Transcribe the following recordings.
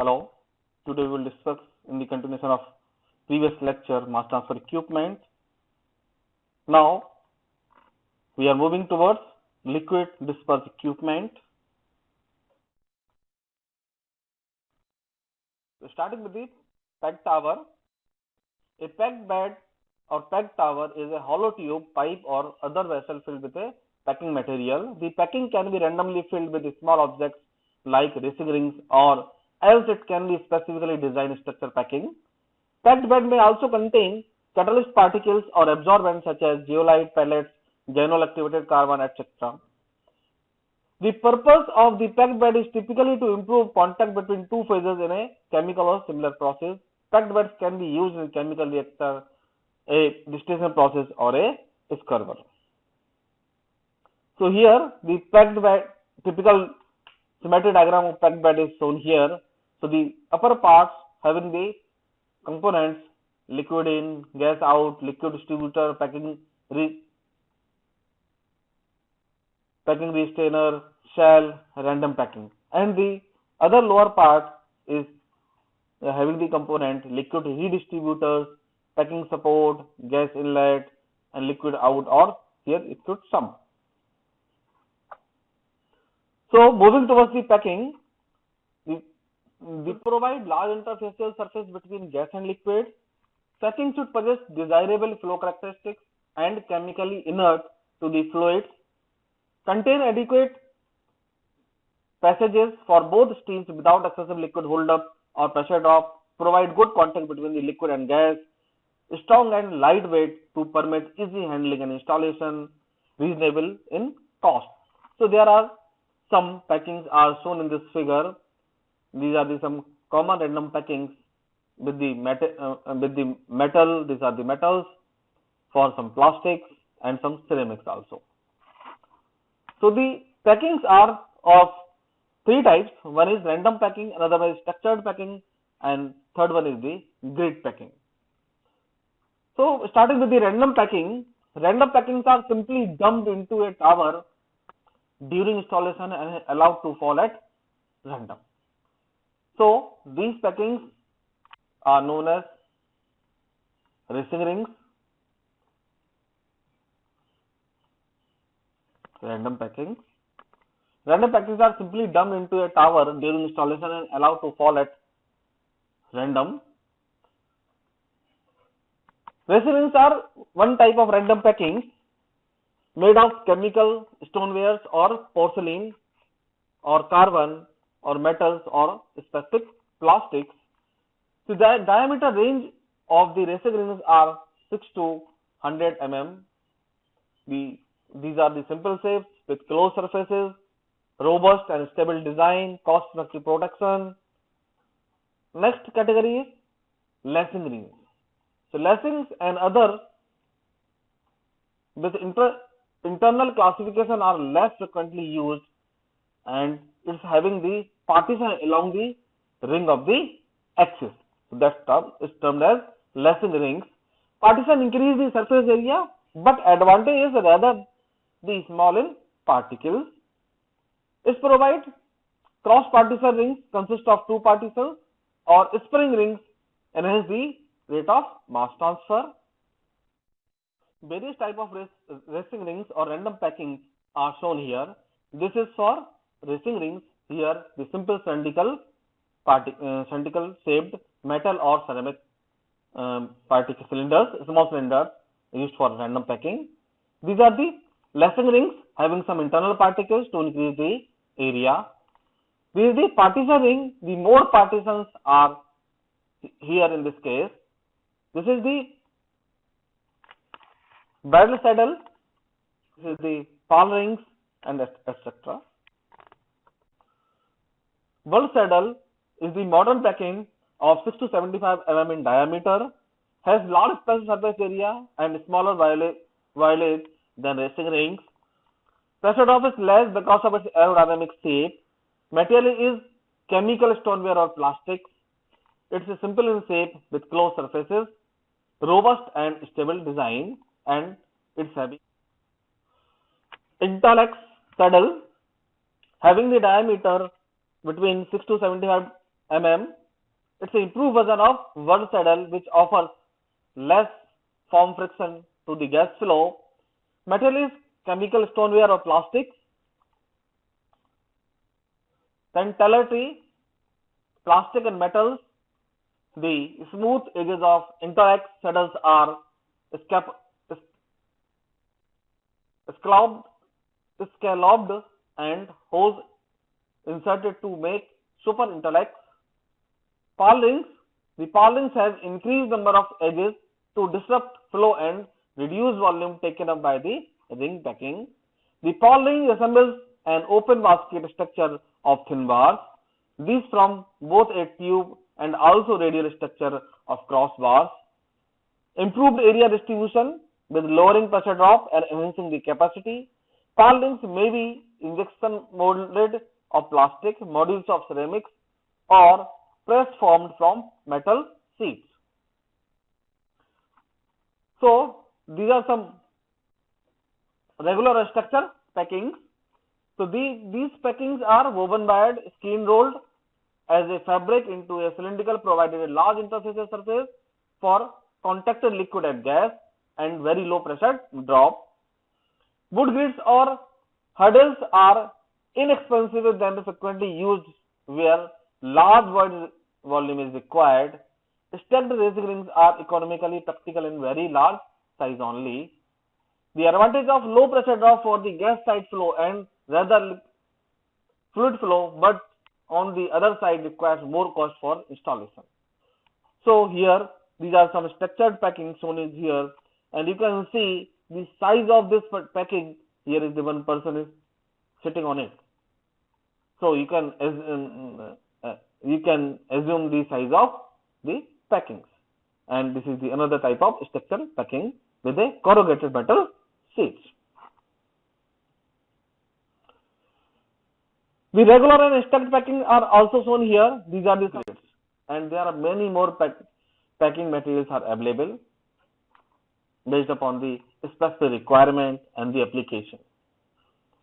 Hello, today we will discuss in the continuation of previous lecture mass transfer equipment. Now we are moving towards liquid disperse equipment. Starting with the PEG tower. A PEG bed or PEG tower is a hollow tube, pipe or other vessel filled with a packing material. The packing can be randomly filled with small objects like racing rings, or else it can be specifically designed structure packing. Packed bed may also contain catalyst particles or absorbents such as zeolite, pellets, genol activated carbon, etc. The purpose of the packed bed is typically to improve contact between two phases in a chemical or similar process. Packed beds can be used in chemical reactor, a distillation process, or a scrubber. So here the packed bed, typical schematic diagram of packed bed is shown here. So the upper parts having the components liquid in, gas out, liquid distributor, packing restrainer, shell, random packing, and the other lower part is having the component liquid redistributors, packing support, gas inlet, and liquid out, or here liquid sump. So moving towards the packing, we provide large interfacial surface between gas and liquid. Packing should possess desirable flow characteristics and chemically inert to the fluids, contain adequate passages for both streams without excessive liquid holdup or pressure drop, provide good contact between the liquid and gas, strong and lightweight to permit easy handling and installation, reasonable in cost. So there are some packings are shown in this figure. These are some common random packings with the metal. These are the metals, for some plastics and some ceramics also. So the packings are of three types. One is random packing, another one is structured packing, and third one is the grid packing. So starting with the random packings are simply dumped into a tower during installation and allowed to fall at random. So these packings are known as racing rings, random packings. Random packings are simply dumped into a tower during installation and allowed to fall at random. Racing rings are one type of random packings made of chemical, stonewares, or porcelain, or carbon, or metals, or specific plastics. So the diameter range of the racing rings are 6 to 100 mm. These are the simple shapes with closed surfaces, robust and stable design, cost-effective production. Next category is lacing rings. So lacings and other with internal classification are less frequently used, and it's having the partition along the ring of the axis. So that term is termed as lacing rings. Partition increase the surface area, but advantage is rather the small in particles. It provides cross partition rings consist of two particles, or spring rings enhance the rate of mass transfer. Various type of racing rings or random packings are shown here. This is for racing rings. Here the simple cylindrical shaped metal or ceramic particle cylinders, small cylinders used for random packing. These are the lacing rings having some internal particles to increase the area. This is the partition ring. The more partitions are here in this case. This is the barrel saddle. This is the palm rings, and etc. World saddle is the modern packing of 6 to 75 mm in diameter, has large special surface area and smaller violets than racing rings. Pressure drop is less because of its aerodynamic shape. Material is chemical, stoneware, or plastic. It's simple in shape with closed surfaces, robust and stable design, and it's having Intalex saddle having the diameter between 6 to 75 mm. It's an improved version of Word which offers less form friction to the gas flow. Material is chemical stoneware or plastic. Ductility, plastic and metals. The smooth edges of interact saddles are scalloped, scalloped and hose inserted to make super intellects. Purlins. The purlins has increased number of edges to disrupt flow and reduce volume taken up by the ring packing. The purlin resembles an open basket structure of thin bars. These from both a tube and also radial structure of crossbars. Improved area distribution with lowering pressure drop and enhancing the capacity. Purlins may be injection molded of plastic, modules of ceramics, or press formed from metal sheets. So these are some regular structure packings. So these packings are woven by skin rolled as a fabric into a cylindrical provided a large interface surface for contacted liquid and gas and very low pressure drop. Wood grids or hurdles are inexpensive than frequently used where large void volume is required. Stacked racing rings are economically practical in very large size only. The advantage of low pressure drop for the gas side flow and rather fluid flow, but on the other side requires more cost for installation. So here these are some structured packing shown is here, and you can see the size of this packing. Here is the one person is sitting on it. So you can assume the size of the packings, and this is the another type of structured packing with a corrugated metal sheets. The regular and stacked packing are also shown here. These are the grades, and there are many more packing materials are available based upon the specific requirement and the application.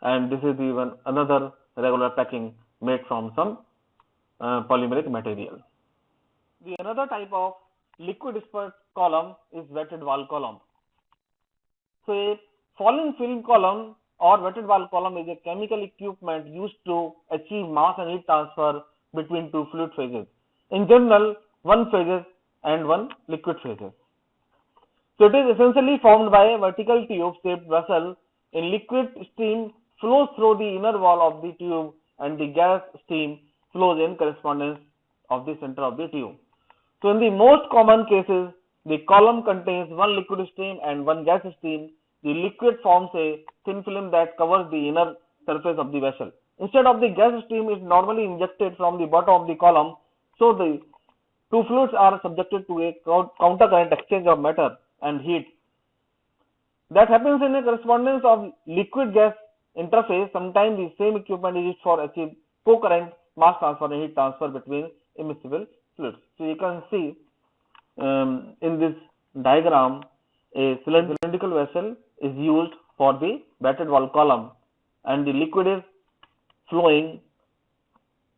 And this is even another regular packing made from some polymeric material. The another type of liquid dispersed column is wetted wall column. So a falling film column or wetted wall column is a chemical equipment used to achieve mass and heat transfer between two fluid phases. In general, one phase and one liquid phase. So it is essentially formed by a vertical tube-shaped vessel. In liquid stream flows through the inner wall of the tube and the gas stream flows in correspondence of the center of the tube. So in the most common cases, the column contains one liquid stream and one gas stream. The liquid forms a thin film that covers the inner surface of the vessel. Instead of the gas stream is normally injected from the bottom of the column, so the two fluids are subjected to a counter-current exchange of matter and heat. That happens in a correspondence of liquid-gas interface. Sometimes the same equipment is used for achieve co-current mass transfer and heat transfer between immiscible fluids. So you can see in this diagram, a cylindrical vessel is used for the wetted wall column, and the liquid is flowing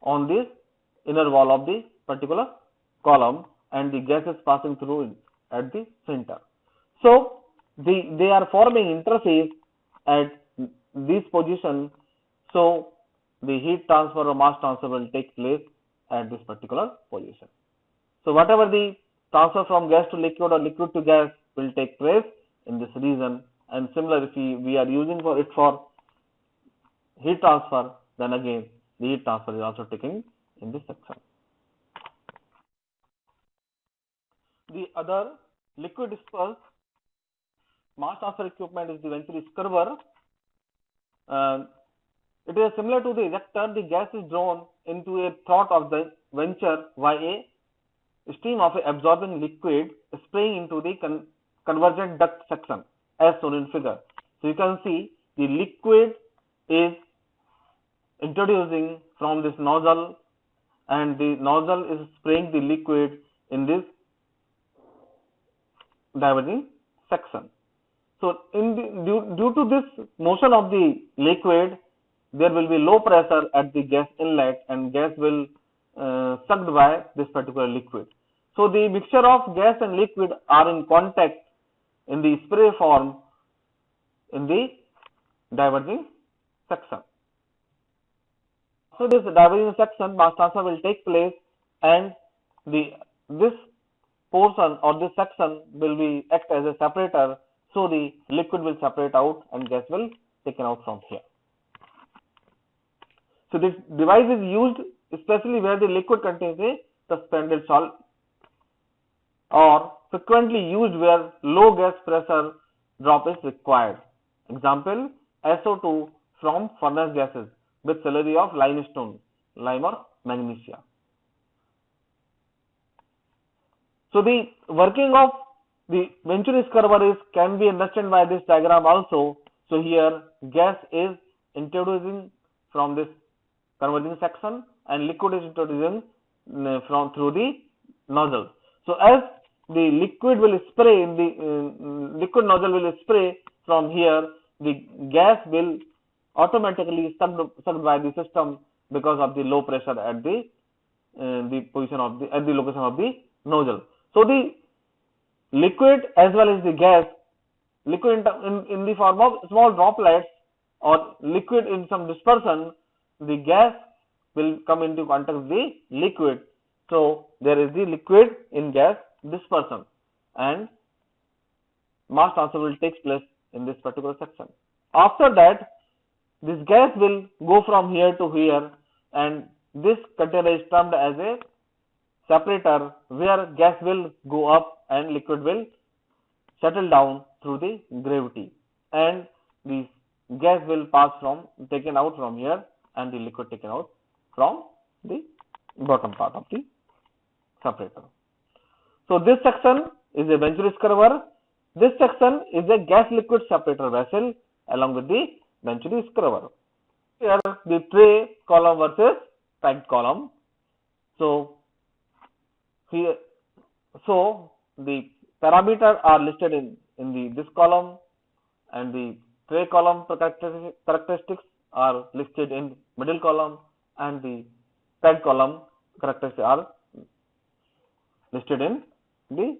on this inner wall of the particular column, and the gas is passing through at the center. So they are forming interface at this position, so the heat transfer or mass transfer will take place at this particular position. So whatever the transfer from gas to liquid or liquid to gas will take place in this region, and similar if we are using for it for heat transfer, then again the heat transfer is also taken in this section. The other liquid dispersed mass transfer equipment is the venturi scrubber. It is similar to the ejector. The gas is drawn into a throat of the venture by a stream of absorbing liquid spraying into the convergent duct section as shown in figure. So you can see the liquid is introducing from this nozzle, and the nozzle is spraying the liquid in this diverging section. So due to this motion of the liquid, there will be low pressure at the gas inlet, and gas will sucked by this particular liquid. So the mixture of gas and liquid are in contact in the spray form in the diverging section. So this diverging section mass transfer will take place, and this portion or this section will be act as a separator, so the liquid will separate out and gas will taken out from here. So this device is used especially where the liquid contains a suspended salt, or frequently used where low gas pressure drop is required. Example, SO2 from furnace gases with slurry of limestone, lime or magnesia. So the working of the Venturi scrubber can be understood by this diagram also. So here gas is introducing from this converging section and liquid is introducing through the nozzle. So as the liquid will spray in the liquid nozzle will spray from here, the gas will automatically sucked by the system because of the low pressure at the position of the location of the nozzle. So the liquid as well as the gas, liquid in the form of small droplets or liquid in some dispersion, the gas will come into contact with the liquid. So there is the liquid in gas dispersion, and mass transfer will take place in this particular section. After that, this gas will go from here to here, and this container is termed as a separator, where gas will go up and liquid will settle down through the gravity, and the gas will taken out from here and the liquid taken out from the bottom part of the separator. So this section is a Venturi scrubber. This section is a gas liquid separator vessel along with the Venturi scrubber. Here the tray column versus packed column. So here, so the parameters are listed in this column, and the tray column characteristics are listed in middle column, and the packed column characteristics are listed in the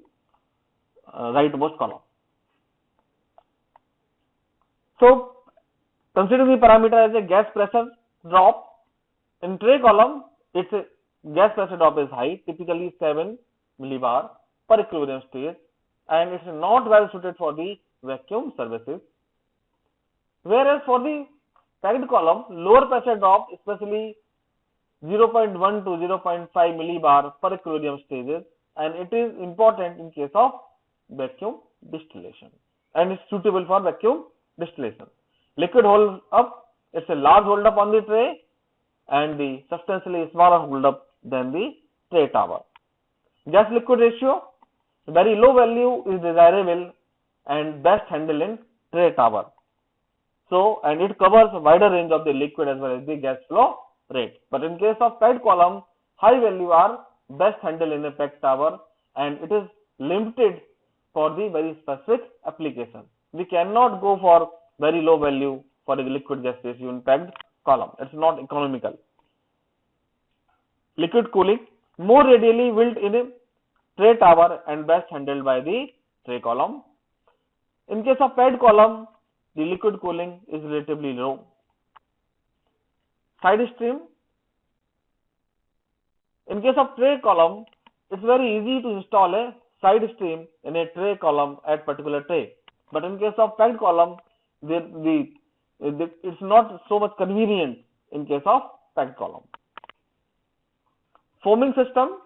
rightmost column. So consider the parameter as a gas pressure drop. In tray column, its gas pressure drop is high, typically 7 millibar per equilibrium stage, and it is not well suited for the vacuum services. Whereas for the packed column, lower pressure drop, especially 0.1 to 0.5 millibar per equilibrium stages, and it is important in case of vacuum distillation, and is suitable for vacuum distillation. Liquid hold up, it's a large hold up on the tray, and the substantially smaller hold up than the tray tower. Gas liquid ratio, very low value is desirable and best handled in tray tower. So, and it covers a wider range of the liquid as well as the gas flow rate. But in case of packed column, high value are best handled in a packed tower, and it is limited for the very specific application. We cannot go for very low value for the liquid gas ratio in packed column. It's not economical. Liquid cooling, more readily built in a tray tower and best handled by the tray column. In case of packed column, the liquid cooling is relatively low. Side stream, in case of tray column, it's very easy to install a side stream in a tray column at particular tray. But in case of packed column, it's not so much convenient in case of packed column. Foaming system,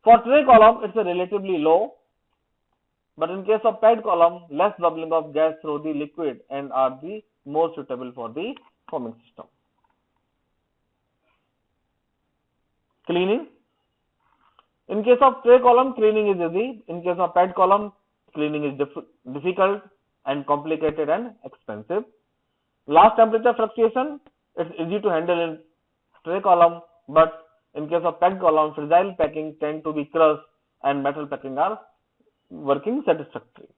for tray column it's a relatively low, but in case of packed column, less bubbling of gas through the liquid and are the more suitable for the foaming system. Cleaning, in case of tray column, cleaning is easy. In case of packed column, cleaning is difficult and complicated and expensive. Last temperature fluctuation, it's easy to handle in tray column, but in case of packed column, fragile packing tend to be crushed and metal packing are working satisfactory.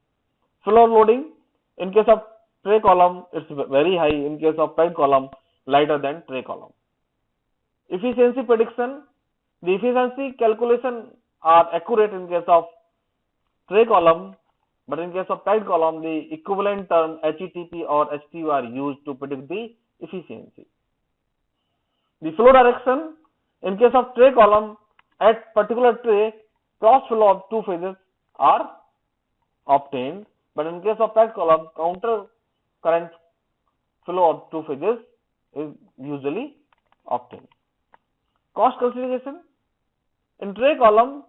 Floor loading, in case of tray column, it's very high. In case of packed column, lighter than tray column. Efficiency prediction. The efficiency calculation are accurate in case of tray column, but in case of packed column, the equivalent term HETP or HTU are used to predict the efficiency. The flow direction. In case of tray column, at particular tray, cross flow of two phases are obtained, but in case of packed column, counter current flow of two phases is usually obtained. Cost consideration. In tray column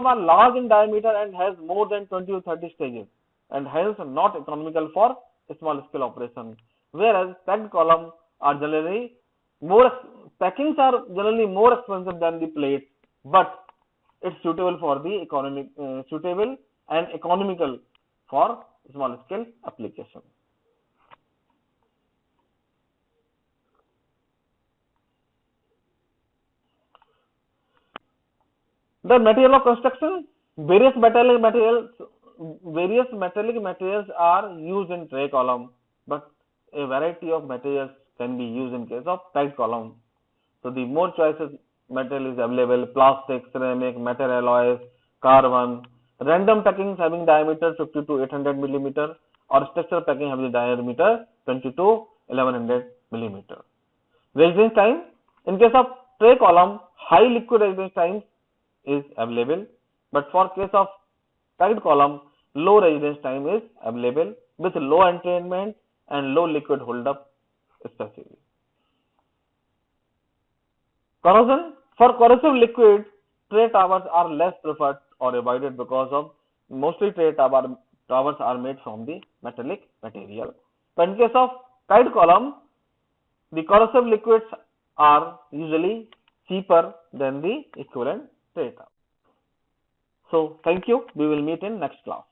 are large in diameter and has more than 20 to 30 stages and hence not economical for small scale operation. Whereas packed column are generally packings are generally more expensive than the plates, but it's suitable for the suitable and economical for small scale application. The material of construction. Various metallic materials are used in tray column, but a variety of materials can be used in case of packed column. So the more choices material is available: plastic, ceramic, metal alloys, carbon. Random packings having diameter 50 to 800 millimeter, or structural packing having diameter 20 to 1100 millimeter. Residence time. In case of tray column, high liquid residence time is available, but for case of packed column, low residence time is available with low entrainment and low liquid holdup especially. Corrosion. For corrosive liquid, tray towers are less preferred or avoided because of mostly tray towers are made from the metallic material. But in case of packed column, the corrosive liquids are usually cheaper than the equivalent tray tower. So thank you. We will meet in next class.